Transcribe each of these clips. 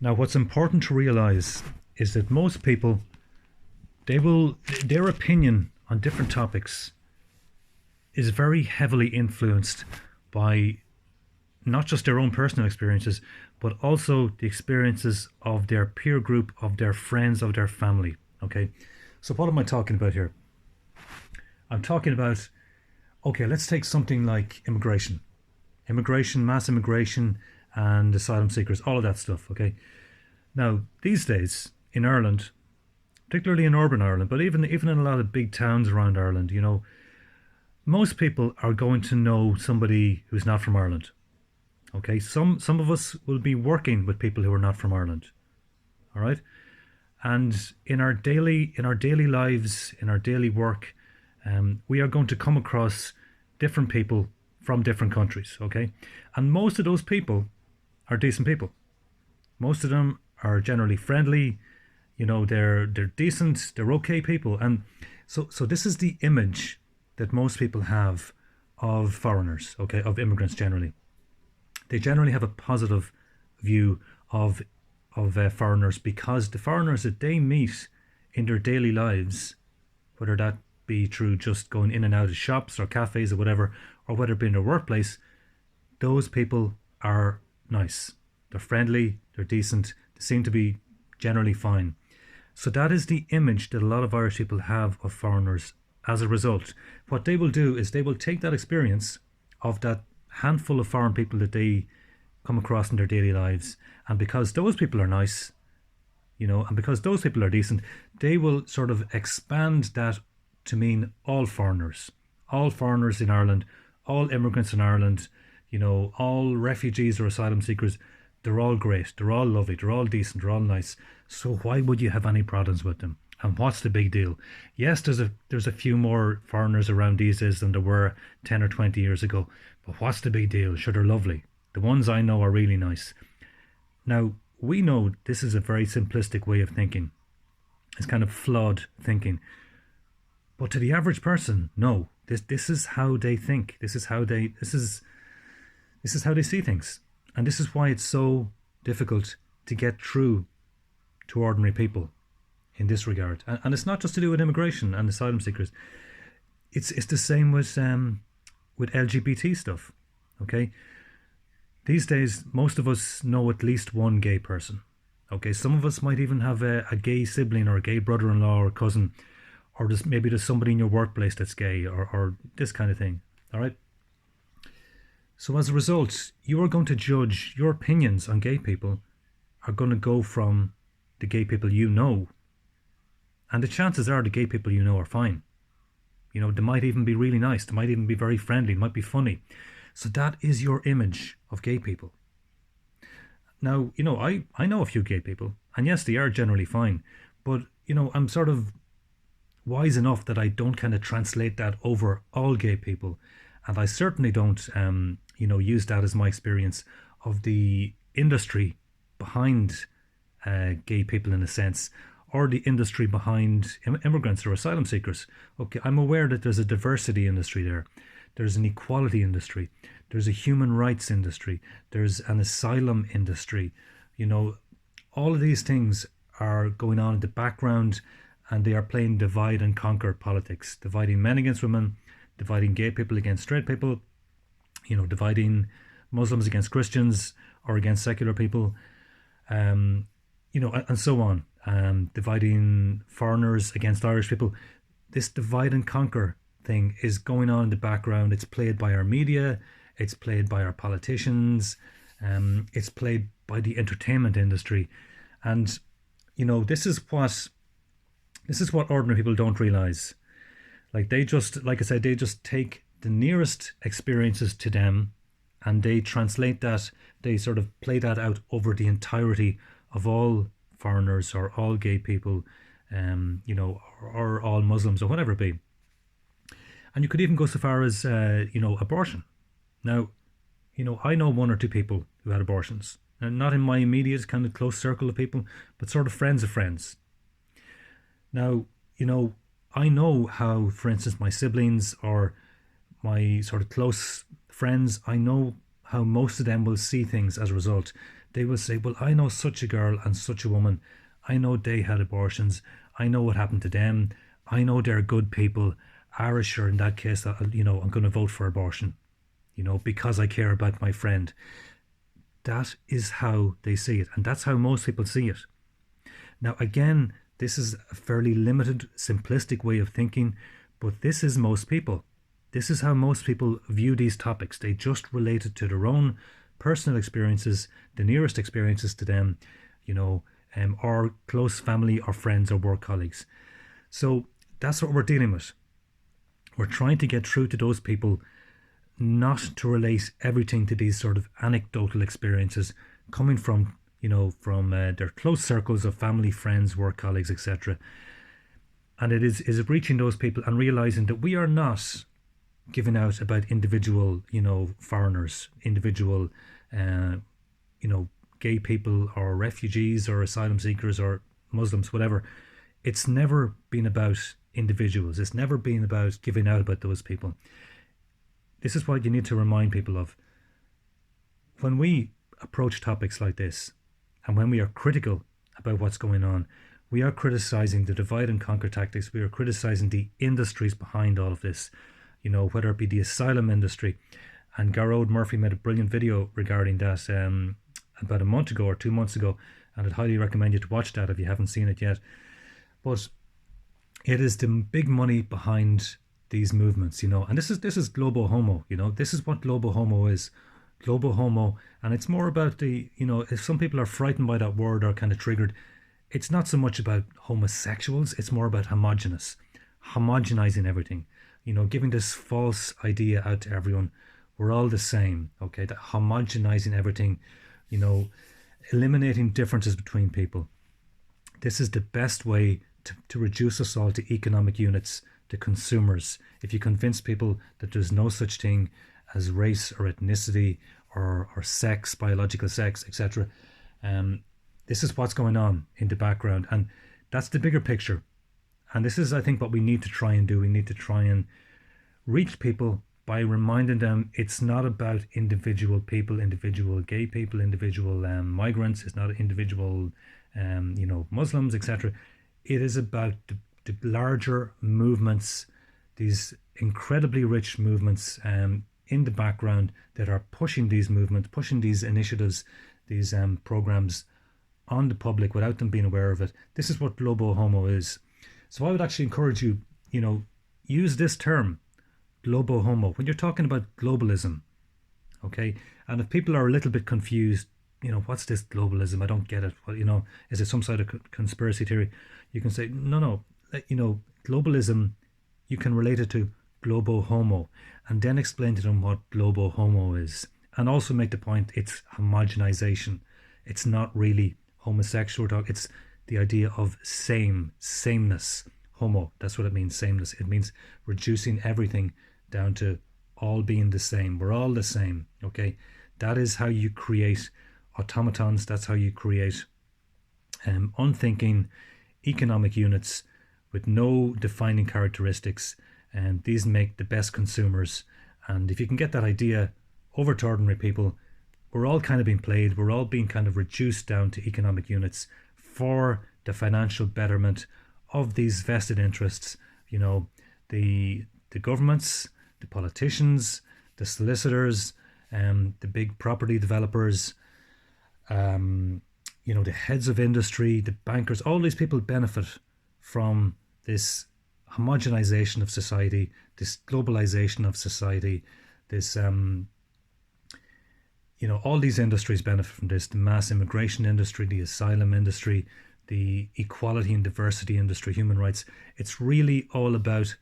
Now, what's important to realize is that most people, their opinion on different topics is very heavily influenced by not just their own personal experiences, but also the experiences of their peer group, of their friends, of their family. Okay, so what am I talking about here? I'm talking about, okay, let's take something like immigration, mass immigration, and asylum seekers, all of that stuff. Okay, now these days in Ireland, particularly in urban Ireland, but even in a lot of big towns around Ireland, most people are going to know somebody who's not from Ireland. Okay, some of us will be working with people who are not from Ireland. All right, and in our daily lives, in our daily work, we are going to come across different people from different countries. Okay, and most of those people are decent people. Most of them are generally friendly. They're decent. They're okay people, and so this is the image that most people have of foreigners. Okay, of immigrants generally. They generally have a positive view of foreigners because the foreigners that they meet in their daily lives, whether that be through just going in and out of shops or cafes or whatever, or whether it be in their workplace, those people are nice. They're friendly, they're decent, they seem to be generally fine. So that is the image that a lot of Irish people have of foreigners. As a result, what they will do is they will take that experience of that handful of foreign people that they come across in their daily lives, and because those people are nice, and because those people are decent, they will sort of expand that to mean all foreigners in Ireland, all immigrants in Ireland, all refugees or asylum seekers. They're all great, they're all lovely, they're all decent, they're all nice. So why would you have any problems with them? And what's the big deal? Yes, there's a few more foreigners around these days than there were 10 or 20 years ago. But what's the big deal? Sure, they're lovely. The ones I know are really nice. Now, we know this is a very simplistic way of thinking. It's kind of flawed thinking. But to the average person, no. This is how they think. This is how they see things. And this is why it's so difficult to get through to ordinary people in this regard. And it's not just to do with immigration and asylum seekers. It's the same with LGBT stuff. Okay, these days most of us know at least one gay person. Okay, some of us might even have a gay sibling or a gay brother-in-law or cousin, or maybe there's somebody in your workplace that's gay, or this kind of thing. All right. So as a result, you are going to judge your opinions on gay people are going to go from the gay people you know, and the chances are the gay people you know are fine. They might even be really nice. They might even be very friendly. They might be funny. So that is your image of gay people. Now, I know a few gay people, and yes, they are generally fine. But, I'm sort of wise enough that I don't kind of translate that over all gay people. And I certainly don't, use that as my experience of the industry behind gay people in a sense, or the industry behind immigrants or asylum seekers. Okay, I'm aware that there's a diversity industry there. There's an equality industry. There's a human rights industry. There's an asylum industry. All of these things are going on in the background, and they are playing divide and conquer politics, dividing men against women, dividing gay people against straight people, dividing Muslims against Christians or against secular people, and so on. Dividing foreigners against Irish people. This divide and conquer thing is going on in the background. It's played by our media. It's played by our politicians. It's played by the entertainment industry, and this is what ordinary people don't realize. Like I said, they just take the nearest experiences to them, and they translate that. They sort of play that out over the entirety of all foreigners or all gay people, or all Muslims or whatever it be. And you could even go so far as, abortion. Now, I know one or two people who had abortions. And not in my immediate kind of close circle of people, but sort of friends of friends. Now, I know how, for instance, my siblings or my sort of close friends, I know how most of them will see things as a result. They will say, well, I know such a girl and such a woman. I know they had abortions. I know what happened to them. I know they're good people. Irish, sure, in that case, I'm going to vote for abortion, because I care about my friend. That is how they see it. And that's how most people see it. Now, again, this is a fairly limited, simplistic way of thinking, but this is most people. This is how most people view these topics. They just relate it to their own personal experiences, the nearest experiences to them, or close family or friends or work colleagues. So that's what we're dealing with. We're trying to get through to those people, not to relate everything to these sort of anecdotal experiences coming from their close circles of family, friends, work colleagues, etc. And it is reaching those people and realizing that we are not giving out about individual, foreigners, individual, gay people or refugees or asylum seekers or Muslims, whatever. It's never been about individuals. It's never been about giving out about those people. This is what you need to remind people of. When we approach topics like this, and when we are critical about what's going on, we are criticizing the divide and conquer tactics. We are criticizing the industries behind all of this, whether it be the asylum industry. And Garrod Murphy made a brilliant video regarding that about a month ago or 2 months ago, and I'd highly recommend you to watch that if you haven't seen it yet. But it is the big money behind these movements, and this is Globo Homo, this is what Globo Homo is. Globo Homo, and it's more about if some people are frightened by that word or kind of triggered, it's not so much about homosexuals, it's more about homogenizing everything, giving this false idea out to everyone. We're all the same, okay? That homogenizing everything, eliminating differences between people. This is the best way to reduce us all to economic units, to consumers. If you convince people that there's no such thing as race or ethnicity or sex, biological sex, etc. This is what's going on in the background, and that's the bigger picture. And this is, I think, what we need to try and do. We need to try and reach people by reminding them it's not about individual people, individual gay people, individual migrants. It's not individual, Muslims, etc. It is about the larger movements, these incredibly rich movements in the background that are pushing these movements, pushing these initiatives, these programs on the public without them being aware of it. This is what Globo Homo is. So I would actually encourage you, use this term, Globo Homo, when you're talking about globalism, okay? And if people are a little bit confused, what's this globalism? I don't get it. Well, is it some sort of conspiracy theory? You can say, no, globalism, you can relate it to Globo Homo, and then explain to them what Globo Homo is. And also make the point, it's homogenization. It's not really homosexual talk. It's the idea of sameness. Homo, that's what it means, sameness. It means reducing everything down to all being the same. We're all the same, okay? That is how you create automatons. That's how you create unthinking economic units with no defining characteristics, and these make the best consumers. And if you can get that idea over to ordinary people, we're all kind of being played, we're all being kind of reduced down to economic units for the financial betterment of these vested interests, the governments, the politicians, the solicitors, the big property developers, the heads of industry, the bankers. All these people benefit from this homogenization of society, this globalization of society, this all these industries benefit from this. The mass immigration industry, the asylum industry, the equality and diversity industry, human rights. It's really all about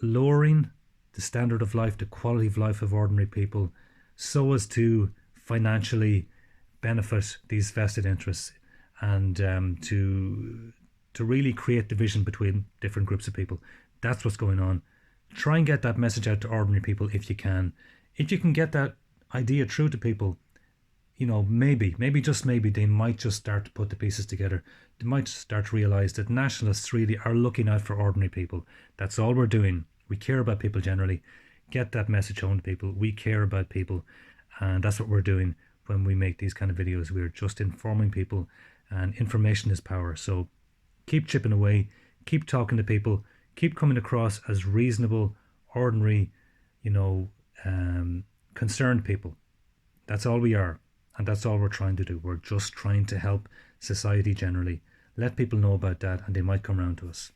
lowering the standard of life, the quality of life of ordinary people, so as to financially benefit these vested interests, and to really create division between different groups of people. That's what's going on. Try and get that message out to ordinary people if you can. If you can get that idea through to people, maybe just maybe they might just start to put the pieces together. They might start to realize that nationalists really are looking out for ordinary people. That's all we're doing. We care about people generally. Get that message home to people. We care about people, and that's what we're doing. when we make these kind of videos. We're just informing people, and information is power. So keep chipping away, keep talking to people, keep coming across as reasonable, ordinary, you know, concerned people. That's all we are, and that's all we're trying to do. We're just trying to help society generally. Let people know about that, and they might come around to us.